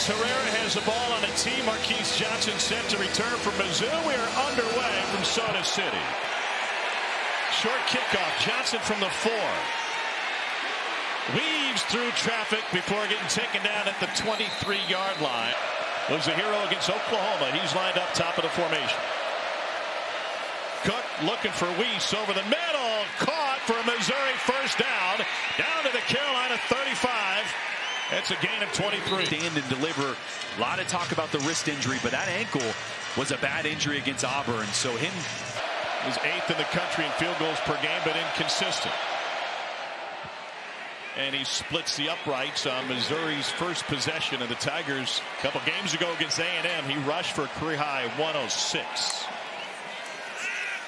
Herrera has the ball on a tee. Marquise Johnson set to return from Mizzou. We are underway from Soda City. Short kickoff. Johnson from the 4. Weaves through traffic before getting taken down at the 23-yard line. Was a hero against Oklahoma. He's lined up top of the formation. Cook looking for Weiss over the middle. Caught for a Missouri first down. Down to the Carolina 35. That's a gain of 23. Stand and deliver. A lot of talk about the wrist injury, but that ankle was a bad injury against Auburn. So him was 8th in the country in field goals per game, but inconsistent. And he splits the uprights on Missouri's first possession of the Tigers. A couple games ago against A&M, he rushed for a career-high 106.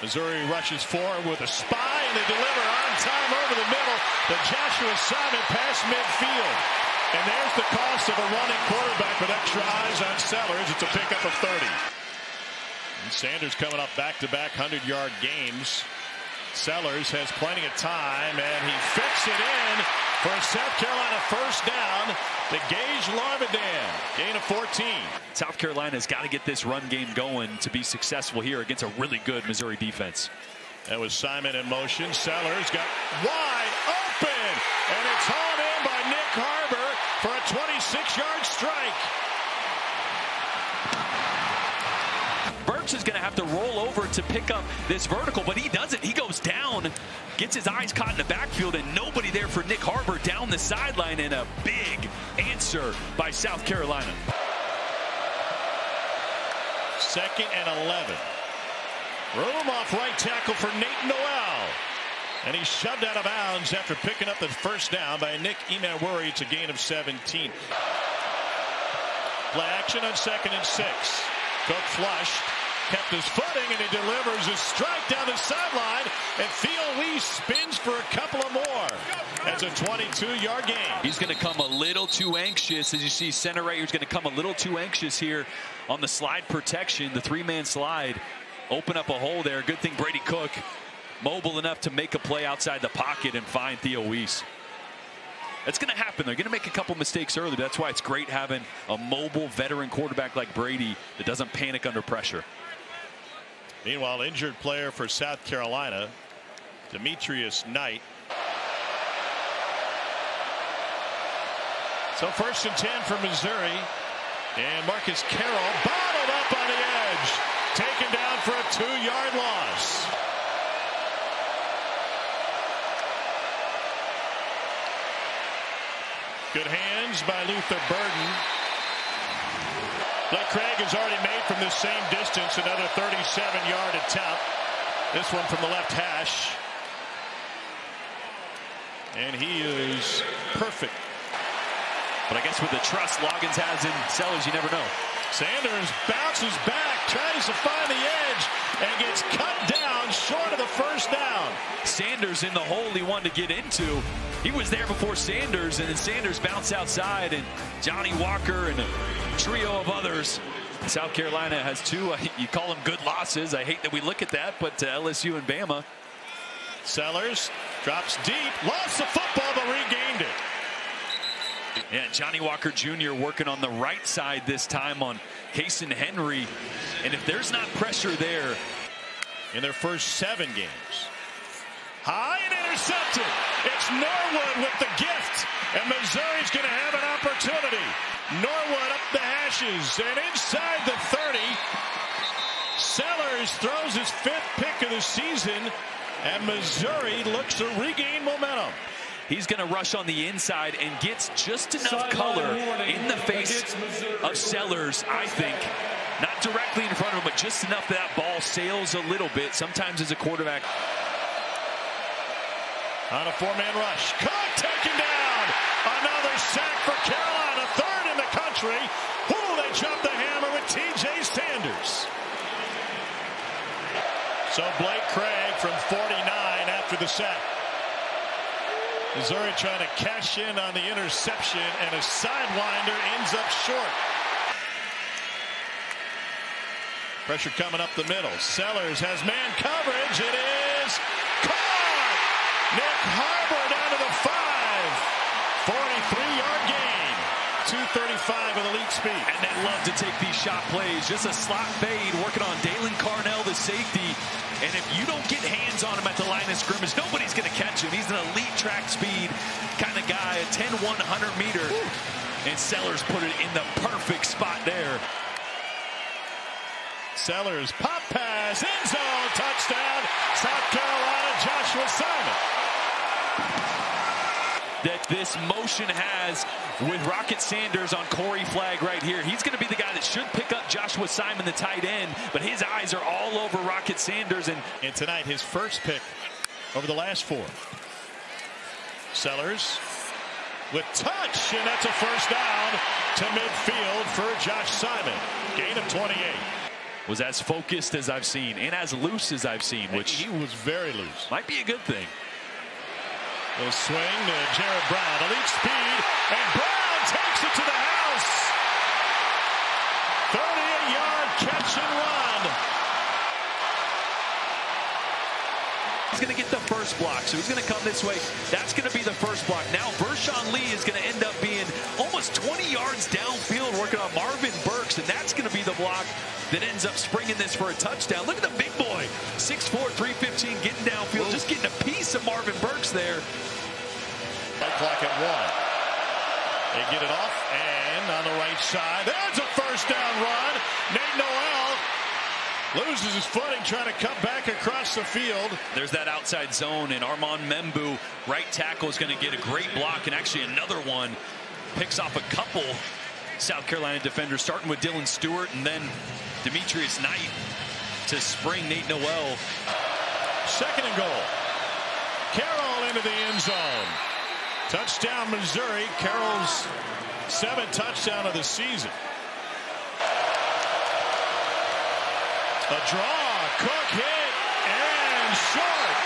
Missouri rushes forward with a spy, and they deliver on time over the middle. The Joshua Simon pass midfield. And there's the cost of a running quarterback with extra eyes on Sellers. It's a pickup of 30. And Sanders coming up back-to-back 100-yard games. Sellers has plenty of time, and he fits it in for a South Carolina first down to Gage Larvidan. Gain of 14. South Carolina's got to get this run game going to be successful here against a really good Missouri defense. That was Simon in motion. Sellers got wide open, and it's hauled in by Nick Harbor for a 26-yard strike. Burks is going to have to roll over to pick up this vertical, but he doesn't. He goes down, gets his eyes caught in the backfield, and nobody there for Nick Harbor down the sideline, and a big answer by South Carolina. 2nd and 11. Room off right tackle for Nate Noel. And he's shoved out of bounds after picking up the first down by Nick Emmanwori. It's a gain of 17. Play action on 2nd and 6. Cook flushed, kept his footing, and he delivers a strike down the sideline. And Theo Weiss spins for a couple of more. That's a 22-yard gain. He's going to come a little too anxious. As you see, center right here is going to come a little too anxious here on the slide protection. The 3-man slide. Open up a hole there. Good thing Brady Cook mobile enough to make a play outside the pocket and find Theo Weiss. That's going to happen. They're going to make a couple mistakes early. But that's why it's great having a mobile veteran quarterback like Brady that doesn't panic under pressure. Meanwhile, injured player for South Carolina, Demetrius Knight. So 1st and 10 for Missouri. And Marcus Carroll bottled up on the edge. Taken down for a 2-yard loss. Good hands by Luther Burden. Blake Craig has already made from this same distance another 37-yard attempt. This one from the left hash. And he is perfect. But I guess with the trust Loggins has in Sellers, you never know. Sanders bounces back, tries to find the edge, and gets cut down short of the first down. Sanders in the hole he wanted to get into. He was there before Sanders, and then Sanders bounced outside, and Johnny Walker and a trio of others. South Carolina has 2, you call them good losses. I hate that we look at that, but LSU and Bama. Sellers drops deep, lost the football, but regained it. Yeah, Johnny Walker Jr. working on the right side this time on Cason Henry. And if there's not pressure there. In their first 7 games. High and intercepted. It's Norwood with the gift. And Missouri's going to have an opportunity. Norwood up the hashes. And inside the 30. Sellers throws his 5th pick of the season. And Missouri looks to regain momentum. He's going to rush on the inside and gets just enough color in the face of Sellers, I think. Not directly in front of him, but just enough that ball sails a little bit. Sometimes as a quarterback. On a 4-man rush. Cook taken down. Another sack for Carolina. 3rd in the country. Ooh, they dropped the hammer with T.J. Sanders. So Blake Craig from 49 after the sack. Missouri trying to cash in on the interception, and a sidewinder ends up short. Pressure coming up the middle. Sellers has man coverage. It is caught. Nick Harbor down to the 5. 43-yard gain. 2:35 with elite speed. And they love to take these shot plays. Just a slot fade, working on Dalen Carnell, the safety. And if you don't get hands on him at the line of scrimmage, nobody's going to catch him. He's an elite track speed kind of guy, a 10-100 meter. And Sellers put it in the perfect spot there. Sellers, pop pass, end zone, touchdown, South Carolina, Joshua Simon. That this motion has with Rocket Sanders on Corey Flagg right here. He's going to be the guy that should pick up Joshua Simon, the tight end, but his eyes are all over Rocket Sanders. And tonight, his first pick over the last 4. Sellers with touch, and that's a first down to midfield for Josh Simon. Gain of 28. Was as focused as I've seen and as loose as I've seen, which he was very loose. Might be a good thing. The swing to Jared Brown, elite speed, and Brown takes it to the house. 38-yard catch and run. He's going to get the first block, so he's going to come this way. That's going to be the first block. Now Vershawn Lee is going to end up being almost 20 yards downfield working on Marvin Burks, and that's going to be the block that ends up springing this for a touchdown. Look at the big boy, 6'4", 315, getting downfield, just getting a piece of Marvin Burks there. Clock at 1. They get it off, and on the right side, there's a first down run. Nate Noel loses his footing trying to cut back across the field. There's that outside zone, and Armand Membu, right tackle, is going to get a great block, and actually another one picks off a couple South Carolina defenders, starting with Dylan Stewart and then Demetrius Knight to spring Nate Noel. 2nd and goal. Carroll into the end zone. Touchdown, Missouri. Carroll's 7th touchdown of the season. A draw. Cook hit and short.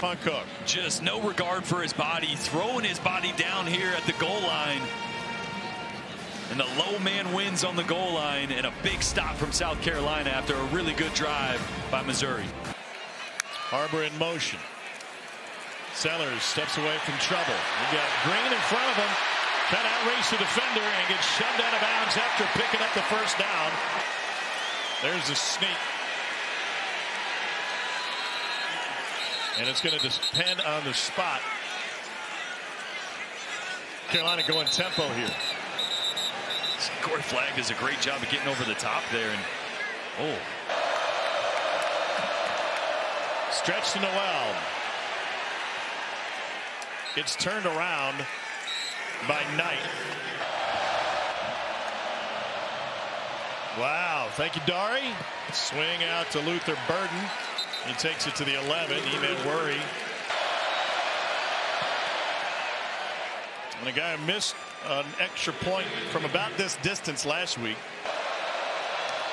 On Cook. Just no regard for his body, throwing his body down here at the goal line. And the low man wins on the goal line, and a big stop from South Carolina after a really good drive by Missouri. Harbor in motion. Sellers steps away from trouble. We got Green in front of him. Trying to outrace the defender and gets shoved out of bounds after picking up the first down. There's a sneak. And it's going to depend on the spot. Carolina going tempo here. Corey Flagg does a great job of getting over the top there. And stretch to Noel. It's turned around by Knight. Wow, thank you, Dari. Swing out to Luther Burden. He takes it to the 11. Eman Worry. And a guy who missed an extra point from about this distance last week.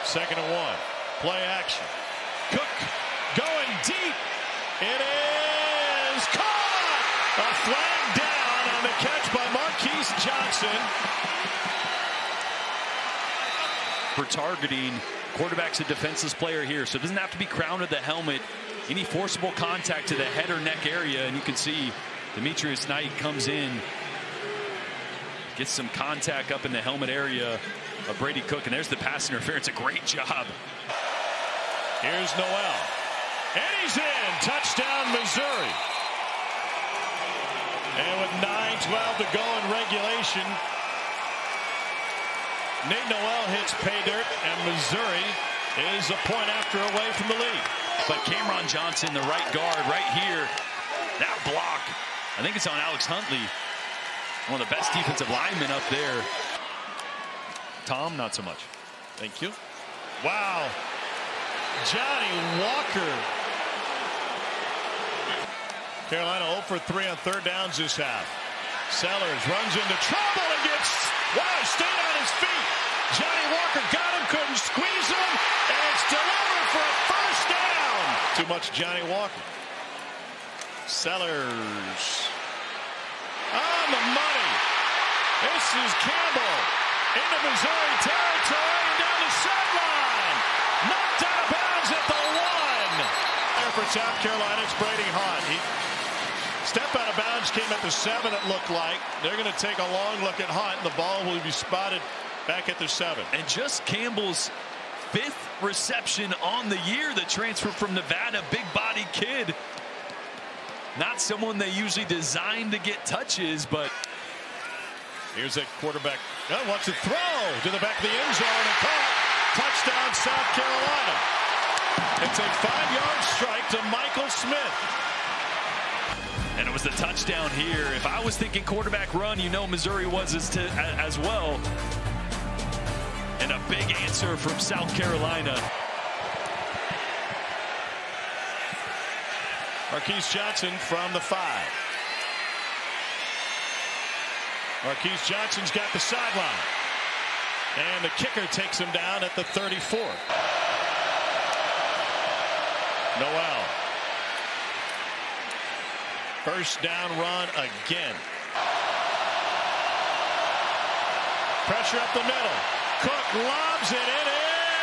2nd and 1. Play action. Cook going deep. It is caught. A flag down on the catch by Marquise Johnson. For targeting, quarterback's a defenseless player here, so it doesn't have to be crowned with the helmet. Any forcible contact to the head or neck area, and you can see Demetrius Knight comes in, gets some contact up in the helmet area of Brady Cook, and there's the pass interference. A great job. Here's Noel, and he's in. Touchdown, Missouri. And with 9:12 to go in regulation, Nate Noel hits pay dirt, and Missouri is a point after away from the lead. But Cameron Johnson, the right guard, right here, that block, I think it's on Alex Huntley, one of the best defensive linemen up there. Tom, not so much. Thank you. Wow. Johnny Walker. Carolina 0 for 3 on 3rd downs this half. Sellers runs into trouble and gets, stayed on his feet. Johnny Walker got him, couldn't squeeze him, and it's delivered for a first down. Too much Johnny Walker. Sellers on the money. This is Campbell into Missouri territory and down the sideline. Knocked out of bounds at the 1. There for South Carolina, it's Brady Hahn. He steps step out of bounds came at the 7, it looked like. They're going to take a long look at Hunt, and the ball will be spotted back at the 7. And just Campbell's 5th reception on the year. The transfer from Nevada, big body kid. Not someone they usually designed to get touches, but here's a quarterback. Wants to throw to the back of the end zone and caught. Touchdown, South Carolina. It's a 5-yard strike to Michael Smith. And it was the touchdown here. If I was thinking quarterback run, you know Missouri was as well. And a big answer from South Carolina. Marquise Johnson from the 5. Marquise Johnson's got the sideline. And the kicker takes him down at the 34. Noel. First down run again. Pressure up the middle. Cook lobs it. It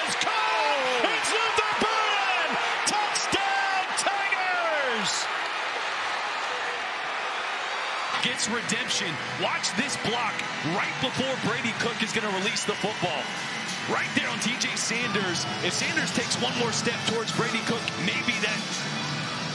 is caught. It's Luther Burden. Touchdown, Tigers. Gets redemption. Watch this block right before Brady Cook is going to release the football. Right there on TJ Sanders. If Sanders takes one more step towards Brady Cook, maybe that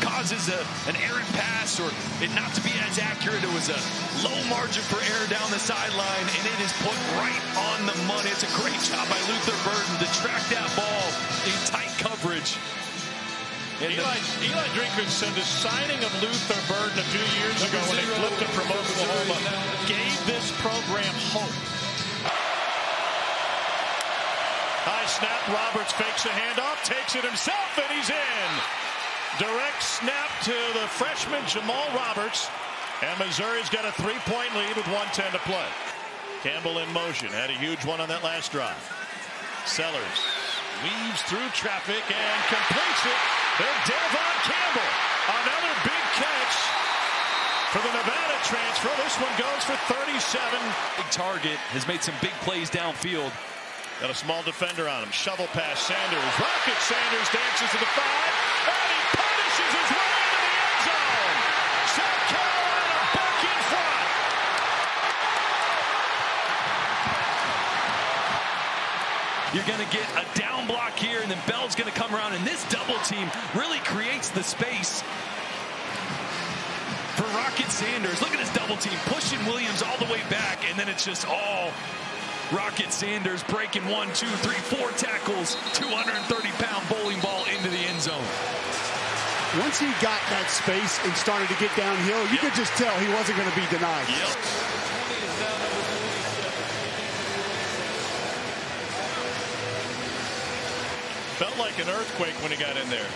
causes an errant pass or it not to be as accurate. It was a low margin for error down the sideline, and it is put right on the money. It's a great job by Luther Burden to track that ball in tight coverage. Eli Drinkard said the signing of Luther Burden a few years ago when they flipped him from Oklahoma gave this program hope. High snap, Roberts fakes a handoff, takes it himself, and he's in. Direct snap to the freshman Jamal Roberts, and Missouri's got a 3-point lead with 1:10 to play. Campbell in motion, had a huge one on that last drive. Sellers weaves through traffic and completes it. Then Devon Campbell, another big catch for the Nevada transfer. This one goes for 37. Big target, has made some big plays downfield. Got a small defender on him. Shovel pass, Sanders. Rocket Sanders dances to the 5. And he punishes his way into the end zone. South Carolina back in front. You're going to get a down block here, and then Bell's going to come around, and this double team really creates the space for Rocket Sanders. Look at this double team, pushing Williams all the way back, and then it's just all Rocket Sanders breaking 1, 2, 3, 4 tackles, 230-pound bowling ball into the end zone. Once he got that space and started to get downhill, you could just tell he wasn't going to be denied. Felt like an earthquake when he got in there.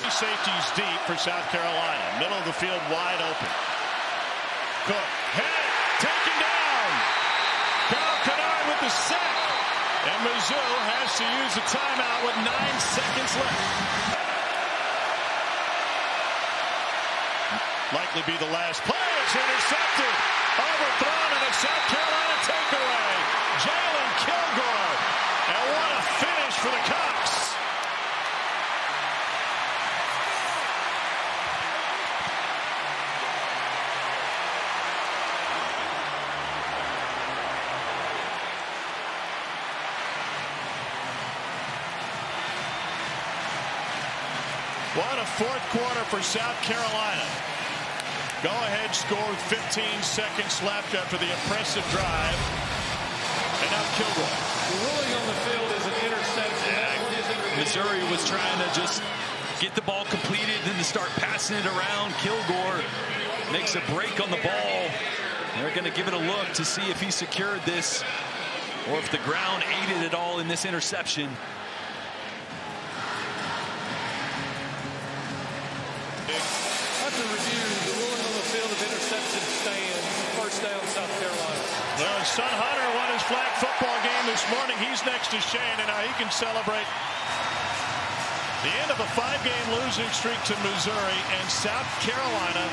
Safeties deep for South Carolina. Middle of the field wide open. Cook, head, taken down. Kyle Kennard with the sack. And Mizzou has to use a timeout with 9 seconds left. Likely be the last play. It's intercepted. Overthrown and a South Carolina takeaway. Jalen Kilgore. And what a finish for the Cocks. What a fourth quarter for South Carolina. Go-ahead score with 15 seconds left after the impressive drive. And now Kilgore. The ruling on the field is an interception. Missouri was trying to just get the ball completed, then to start passing it around. Kilgore makes a break on the ball. They're going to give it a look to see if he secured this or if the ground aided at all in this interception. After review, the ruling on the field of interception stands. First down, South Carolina. Well, his son Hunter won his flag football game this morning. He's next to Shane, and now he can celebrate the end of a 5-game losing streak to Missouri, and South Carolina